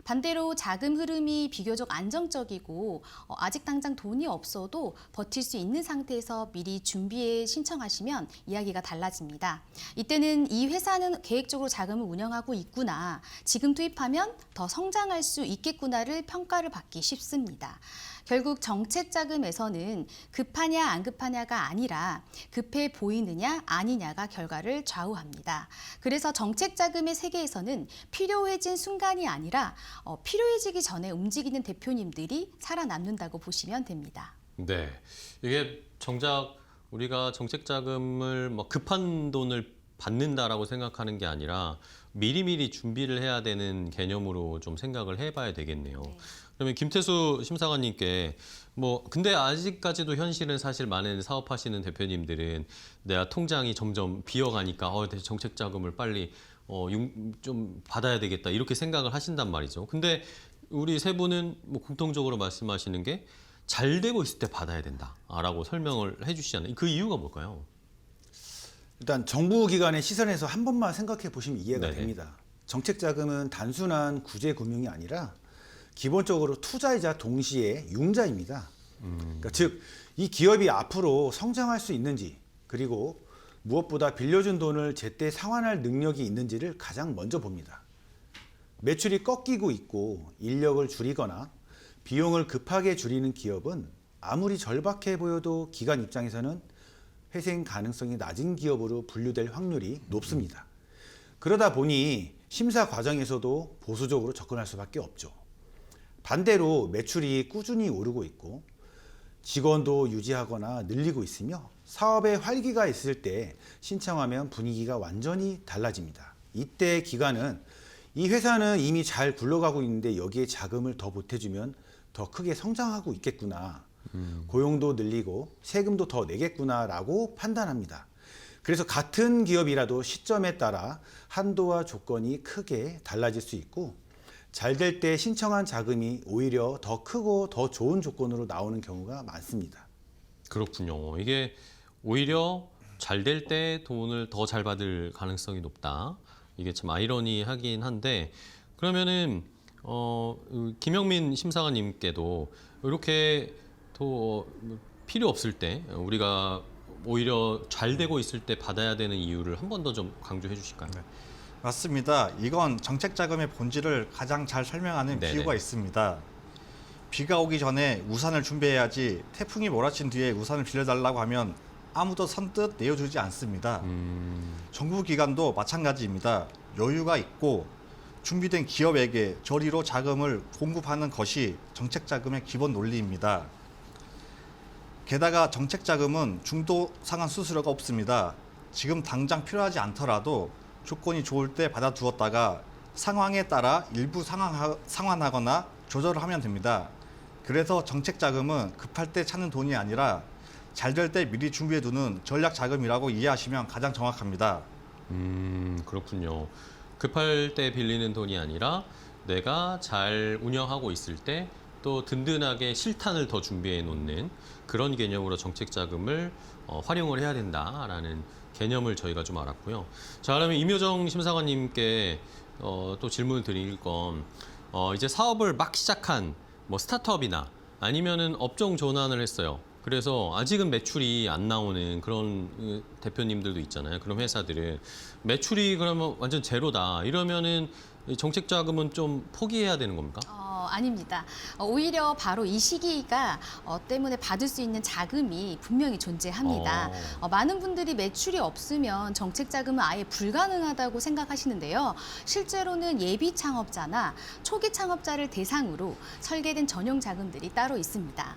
반대로 자금 흐름이 비교적 안정적이고 아직 당장 돈이 없어도 버틸 수 있는 상태에서 미리 준비해 신청하시면 이야기가 달라집니다. 이때는 이 회사는 계획적으로 자금을 운영하고 있구나, 지금 투입하면 더 성장할 수 있겠구나를 평가를 받기 쉽습니다. 결국 정책 자금에서는 급하냐 안 급하냐가 아니라 급해 보이느냐 아니냐가 결과를 좌우합니다. 그래서 정책 자금의 세계에서는 필요해진 순간이 아니라 필요해지기 전에 움직이는 대표님들이 살아남는다고 보시면 됩니다. 네, 이게 정작 우리가 정책 자금을 뭐 급한 돈을 받는다라고 생각하는 게 아니라 미리미리 준비를 해야 되는 개념으로 좀 생각을 해봐야 되겠네요. 네. 그러면 김태수 심사관님께 뭐 근데 아직까지도 현실은 사실 많은 사업하시는 대표님들은 내가 통장이 점점 비어가니까 정책 자금을 빨리 좀 받아야 되겠다 이렇게 생각을 하신단 말이죠. 근데 우리 세 분은 뭐 공통적으로 말씀하시는 게 잘 되고 있을 때 받아야 된다라고 설명을 해주시잖아요. 그 이유가 뭘까요? 일단 정부 기관의 시선에서 한 번만 생각해 보시면 이해가 네네. 됩니다. 정책 자금은 단순한 구제 금융이 아니라 기본적으로 투자이자 동시에 융자입니다. 그러니까 즉, 이 기업이 앞으로 성장할 수 있는지, 그리고 무엇보다 빌려준 돈을 제때 상환할 능력이 있는지를 가장 먼저 봅니다. 매출이 꺾이고 있고 인력을 줄이거나 비용을 급하게 줄이는 기업은 아무리 절박해 보여도 기관 입장에서는 회생 가능성이 낮은 기업으로 분류될 확률이 높습니다. 그러다 보니 심사 과정에서도 보수적으로 접근할 수밖에 없죠. 반대로 매출이 꾸준히 오르고 있고 직원도 유지하거나 늘리고 있으며 사업에 활기가 있을 때 신청하면 분위기가 완전히 달라집니다. 이때 기관은 이 회사는 이미 잘 굴러가고 있는데 여기에 자금을 더 보태주면 더 크게 성장하고 있겠구나, 고용도 늘리고 세금도 더 내겠구나 라고 판단합니다. 그래서 같은 기업이라도 시점에 따라 한도와 조건이 크게 달라질 수 있고 잘 될 때 신청한 자금이 오히려 더 크고 더 좋은 조건으로 나오는 경우가 많습니다. 그렇군요. 이게 오히려 잘 될 때 돈을 더 잘 받을 가능성이 높다. 이게 참 아이러니하긴 한데 그러면은 김영민 심사관님께도 이렇게 더 필요 없을 때 우리가 오히려 잘 되고 있을 때 받아야 되는 이유를 한 번 더 좀 강조해 주실까요? 맞습니다. 이건 정책 자금의 본질을 가장 잘 설명하는 네네. 비유가 있습니다. 비가 오기 전에 우산을 준비해야지 태풍이 몰아친 뒤에 우산을 빌려달라고 하면 아무도 선뜻 내어주지 않습니다. 정부 기관도 마찬가지입니다. 여유가 있고 준비된 기업에게 저리로 자금을 공급하는 것이 정책 자금의 기본 논리입니다. 게다가 정책 자금은 중도 상환 수수료가 없습니다. 지금 당장 필요하지 않더라도 조건이 좋을 때 받아두었다가 상황에 따라 일부 상환하거나 조절을 하면 됩니다. 그래서 정책 자금은 급할 때 찾는 돈이 아니라 잘 될 때 미리 준비해두는 전략 자금이라고 이해하시면 가장 정확합니다. 그렇군요. 급할 때 빌리는 돈이 아니라 내가 잘 운영하고 있을 때 또 든든하게 실탄을 더 준비해 놓는 그런 개념으로 정책 자금을 활용을 해야 된다라는 개념을 저희가 좀 알았고요. 자, 그러면 임효정 심사관님께 또 질문을 드릴 건 이제 사업을 막 시작한 뭐 스타트업이나 아니면은 업종 전환을 했어요. 그래서 아직은 매출이 안 나오는 그런 대표님들도 있잖아요. 그런 회사들은 매출이 그러면 완전 제로다. 이러면은 이 정책 자금은 좀 포기해야 되는 겁니까? 아닙니다. 오히려 바로 이 시기가 때문에 받을 수 있는 자금이 분명히 존재합니다. 많은 분들이 매출이 없으면 정책 자금은 아예 불가능하다고 생각하시는데요. 실제로는 예비 창업자나 초기 창업자를 대상으로 설계된 전용 자금들이 따로 있습니다.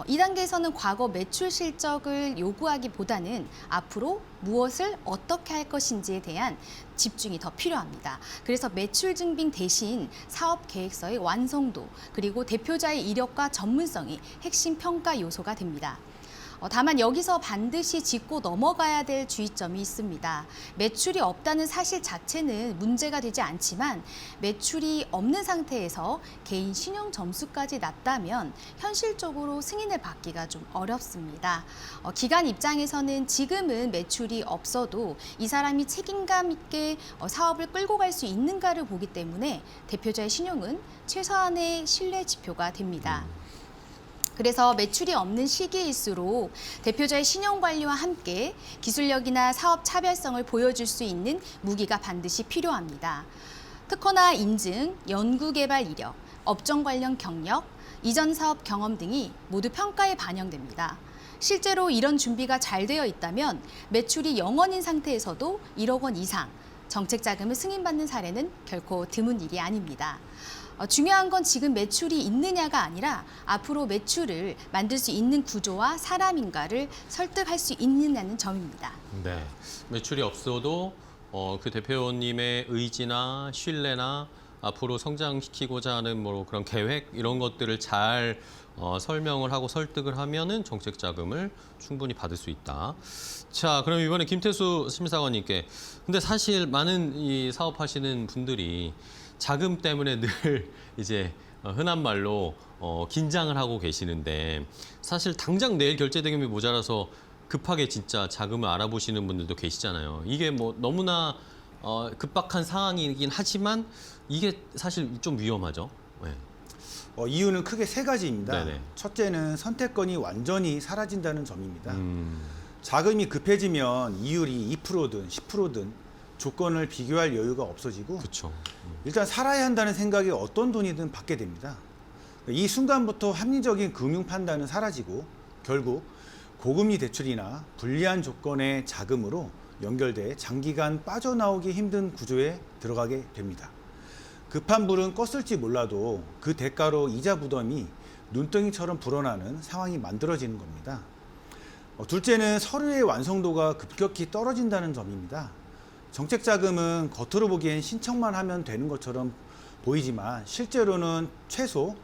이 단계에서는 과거 매출 실적을 요구하기보다는 앞으로 무엇을 어떻게 할 것인지에 대한 집중이 더 필요합니다. 그래서 매출 증빙 대신 사업 계획서의 완성도 그리고 대표자의 이력과 전문성이 핵심 평가 요소가 됩니다. 다만 여기서 반드시 짚고 넘어가야 될 주의점이 있습니다. 매출이 없다는 사실 자체는 문제가 되지 않지만 매출이 없는 상태에서 개인 신용 점수까지 낮다면 현실적으로 승인을 받기가 좀 어렵습니다. 기관 입장에서는 지금은 매출이 없어도 이 사람이 책임감 있게 사업을 끌고 갈 수 있는가를 보기 때문에 대표자의 신용은 최소한의 신뢰 지표가 됩니다. 그래서 매출이 없는 시기일수록 대표자의 신용 관리와 함께 기술력이나 사업 차별성을 보여줄 수 있는 무기가 반드시 필요합니다. 특허나 인증, 연구개발 이력, 업종 관련 경력, 이전 사업 경험 등이 모두 평가에 반영됩니다. 실제로 이런 준비가 잘 되어 있다면 매출이 0원인 상태에서도 1억 원 이상 정책 자금을 승인받는 사례는 결코 드문 일이 아닙니다. 중요한 건 지금 매출이 있느냐가 아니라 앞으로 매출을 만들 수 있는 구조와 사람인가를 설득할 수 있느냐는 점입니다. 네, 매출이 없어도 그 대표님의 의지나 신뢰나 앞으로 성장시키고자 하는 뭐 그런 계획 이런 것들을 잘 설명을 하고 설득을 하면은 정책 자금을 충분히 받을 수 있다. 자, 그럼 이번에 김태수 심사관님께 근데 사실 많은 이 사업하시는 분들이 자금 때문에 늘 이제 흔한 말로 긴장을 하고 계시는데 사실 당장 내일 결제 대금이 모자라서 급하게 진짜 자금을 알아보시는 분들도 계시잖아요. 이게 뭐 너무나 급박한 상황이긴 하지만 이게 사실 좀 위험하죠. 네. 이유는 크게 세 가지입니다. 네네. 첫째는 선택권이 완전히 사라진다는 점입니다. 자금이 급해지면 이율이 2%든 10%든 조건을 비교할 여유가 없어지고 그렇죠. 일단 살아야 한다는 생각에 어떤 돈이든 받게 됩니다. 이 순간부터 합리적인 금융 판단은 사라지고 결국 고금리 대출이나 불리한 조건의 자금으로 연결돼 장기간 빠져나오기 힘든 구조에 들어가게 됩니다. 급한 불은 껐을지 몰라도 그 대가로 이자 부담이 눈덩이처럼 불어나는 상황이 만들어지는 겁니다. 둘째는 서류의 완성도가 급격히 떨어진다는 점입니다. 정책 자금은 겉으로 보기엔 신청만 하면 되는 것처럼 보이지만 실제로는 최소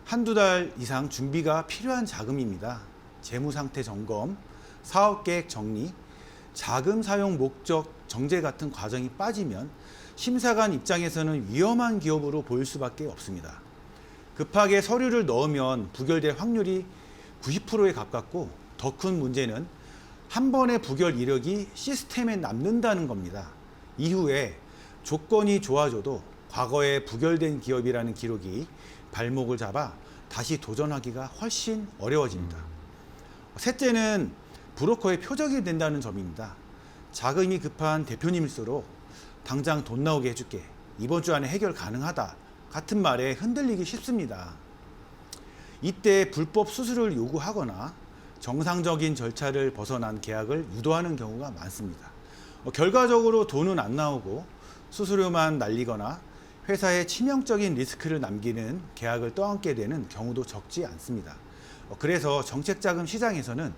한두 달 이상 준비가 필요한 자금입니다. 재무 상태 점검, 사업 계획 정리, 자금 사용 목적 정제 같은 과정이 빠지면 심사관 입장에서는 위험한 기업으로 보일 수밖에 없습니다. 급하게 서류를 넣으면 부결될 확률이 90%에 가깝고 더 큰 문제는 한 번의 부결 이력이 시스템에 남는다는 겁니다. 이후에 조건이 좋아져도 과거에 부결된 기업이라는 기록이 발목을 잡아 다시 도전하기가 훨씬 어려워집니다. 셋째는 브로커의 표적이 된다는 점입니다. 자금이 급한 대표님일수록 당장 돈 나오게 해줄게, 이번 주 안에 해결 가능하다 같은 말에 흔들리기 쉽습니다. 이때 불법 수수료를 요구하거나 정상적인 절차를 벗어난 계약을 유도하는 경우가 많습니다. 결과적으로 돈은 안 나오고 수수료만 날리거나 회사에 치명적인 리스크를 남기는 계약을 떠안게 되는 경우도 적지 않습니다. 그래서 정책자금 시장에서는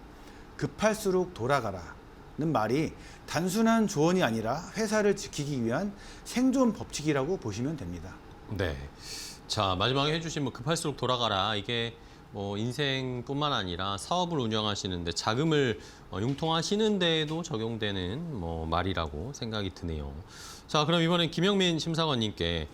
급할수록 돌아가라는 말이 단순한 조언이 아니라 회사를 지키기 위한 생존 법칙이라고 보시면 됩니다. 네. 자, 마지막에 해주신 뭐 급할수록 돌아가라. 이게 뭐 인생뿐만 아니라 사업을 운영하시는데 자금을 융통하시는 데에도 적용되는 뭐 말이라고 생각이 드네요. 자, 그럼 이번엔 김영민 심사관님께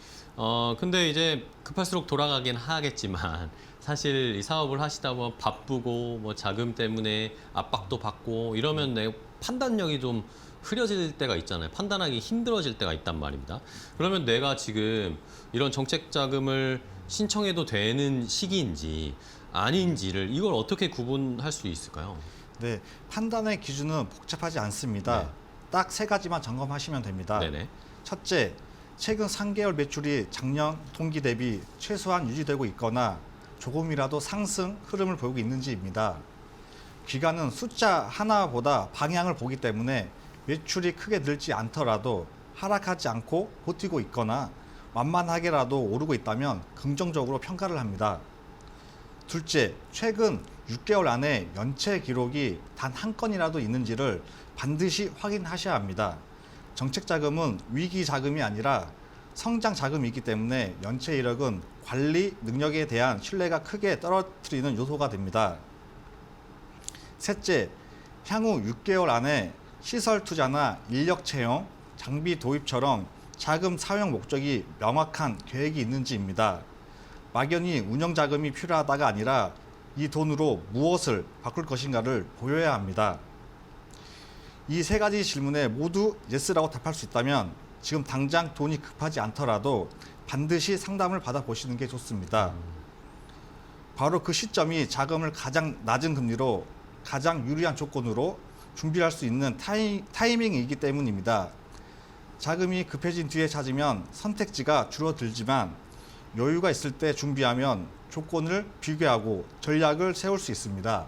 근데 이제 급할수록 돌아가긴 하겠지만 사실 이 사업을 하시다 보면 바쁘고 뭐 자금 때문에 압박도 받고 이러면 내 판단력이 좀 흐려질 때가 있잖아요. 판단하기 힘들어질 때가 있단 말입니다. 그러면 내가 지금 이런 정책 자금을 신청해도 되는 시기인지 아닌지를 이걸 어떻게 구분할 수 있을까요? 네, 판단의 기준은 복잡하지 않습니다. 네. 딱 세 가지만 점검하시면 됩니다. 네네. 첫째, 최근 3개월 매출이 작년 동기 대비 최소한 유지되고 있거나 조금이라도 상승 흐름을 보이고 있는지입니다. 기관은 숫자 하나보다 방향을 보기 때문에 매출이 크게 늘지 않더라도 하락하지 않고 버티고 있거나 만만하게라도 오르고 있다면 긍정적으로 평가를 합니다. 둘째, 최근 6개월 안에 연체 기록이 단 한 건이라도 있는지를 반드시 확인하셔야 합니다. 정책 자금은 위기 자금이 아니라 성장 자금이기 때문에 연체 이력은 관리 능력에 대한 신뢰가 크게 떨어뜨리는 요소가 됩니다. 셋째, 향후 6개월 안에 시설 투자나 인력 채용, 장비 도입처럼 자금 사용 목적이 명확한 계획이 있는지입니다. 막연히 운영 자금이 필요하다가 아니라 이 돈으로 무엇을 바꿀 것인가를 보여야 합니다. 이 세 가지 질문에 모두 예스라고 답할 수 있다면 지금 당장 돈이 급하지 않더라도 반드시 상담을 받아보시는 게 좋습니다. 바로 그 시점이 자금을 가장 낮은 금리로 가장 유리한 조건으로 준비할 수 있는 타이밍이기 때문입니다. 자금이 급해진 뒤에 찾으면 선택지가 줄어들지만 여유가 있을 때 준비하면 조건을 비교하고 전략을 세울 수 있습니다.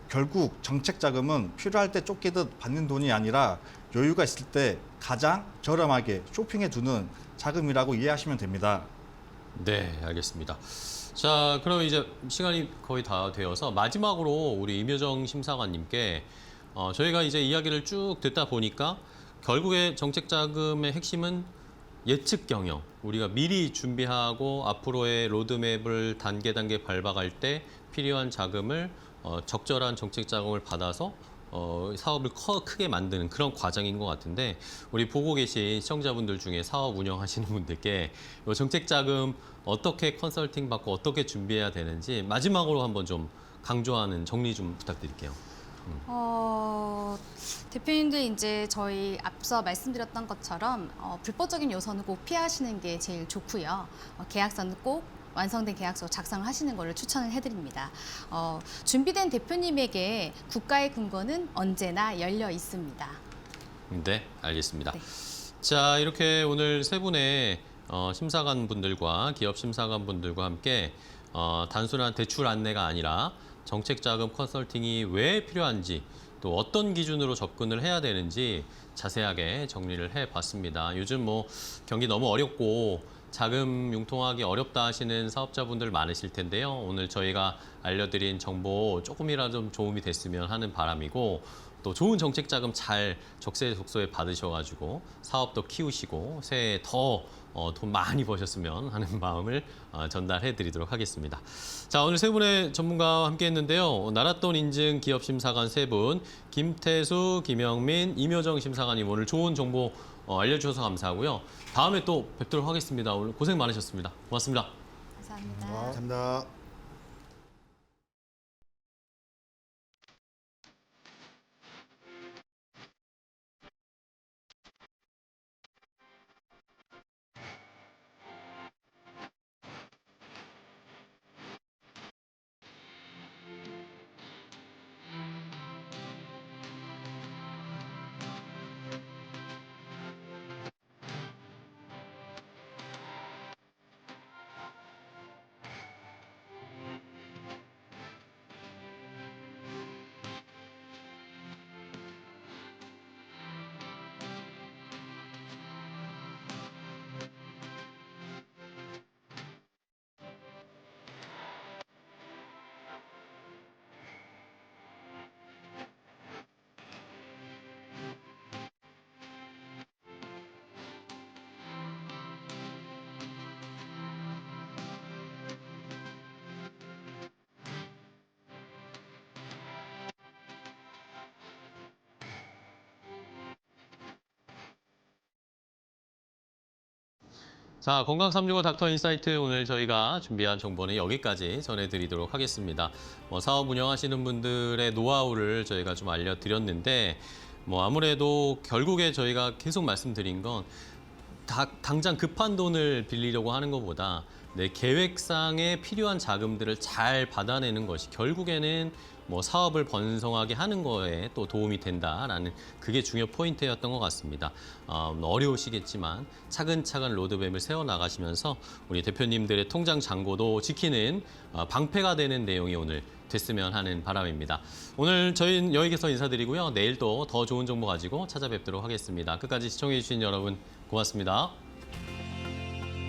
결국 정책 자금은 필요할 때 쫓기듯 받는 돈이 아니라 여유가 있을 때 가장 저렴하게 쇼핑해 두는 자금이라고 이해하시면 됩니다. 네, 알겠습니다. 자, 그럼 이제 시간이 거의 다 되어서 마지막으로 우리 임효정 심사관님께 저희가 이제 이야기를 쭉 듣다 보니까 결국에 정책 자금의 핵심은 예측 경영, 우리가 미리 준비하고 앞으로의 로드맵을 단계 밟아갈 때 필요한 자금을 적절한 정책 자금을 받아서 사업을 크게 만드는 그런 과정인 것 같은데 우리 보고 계신 시청자분들 중에 사업 운영하시는 분들께 이 정책 자금 어떻게 컨설팅 받고 어떻게 준비해야 되는지 마지막으로 한번 좀 강조하는 정리 좀 부탁드릴게요. 대표님들 이제 저희 앞서 말씀드렸던 것처럼 불법적인 요소는 꼭 피하시는 게 제일 좋고요. 계약서는 꼭 완성된 계약서 작성을 하시는 것을 추천을 해드립니다. 준비된 대표님에게 국가의 근거는 언제나 열려 있습니다. 네, 알겠습니다. 네. 자, 이렇게 오늘 세 분의 심사관 분들과 기업 심사관 분들과 함께 단순한 대출 안내가 아니라 정책 자금 컨설팅이 왜 필요한지 또 어떤 기준으로 접근을 해야 되는지 자세하게 정리를 해봤습니다. 요즘 뭐 경기 너무 어렵고 자금 융통하기 어렵다 하시는 사업자분들 많으실 텐데요. 오늘 저희가 알려드린 정보 조금이라도 좀 도움이 됐으면 하는 바람이고 또 좋은 정책 자금 잘 적재적소에 받으셔가지고 사업도 키우시고 새해 더 돈 많이 버셨으면 하는 마음을 전달해 드리도록 하겠습니다. 자, 오늘 세 분의 전문가와 함께 했는데요. 나랏돈 인증 기업 심사관 세 분, 김태수, 김영민, 임효정 심사관님 오늘 좋은 정보 알려주셔서 감사하고요. 다음에 또 뵙도록 하겠습니다. 오늘 고생 많으셨습니다. 고맙습니다. 감사합니다. 감사합니다. 자, 건강 365 닥터 인사이트 오늘 저희가 준비한 정보는 여기까지 전해드리도록 하겠습니다. 사업 운영하시는 분들의 노하우를 저희가 좀 알려드렸는데 아무래도 결국에 저희가 계속 말씀드린 건 당장 급한 돈을 빌리려고 하는 것보다 내 계획상에 필요한 자금들을 잘 받아내는 것이 결국에는 사업을 번성하게 하는 거에 또 도움이 된다라는 그게 중요 포인트였던 것 같습니다. 어려우시겠지만 차근차근 로드맵을 세워나가시면서 우리 대표님들의 통장 잔고도 지키는 방패가 되는 내용이 오늘 됐으면 하는 바람입니다. 오늘 저희는 여기서 인사드리고요. 내일 또 더 좋은 정보 가지고 찾아뵙도록 하겠습니다. 끝까지 시청해주신 여러분 고맙습니다.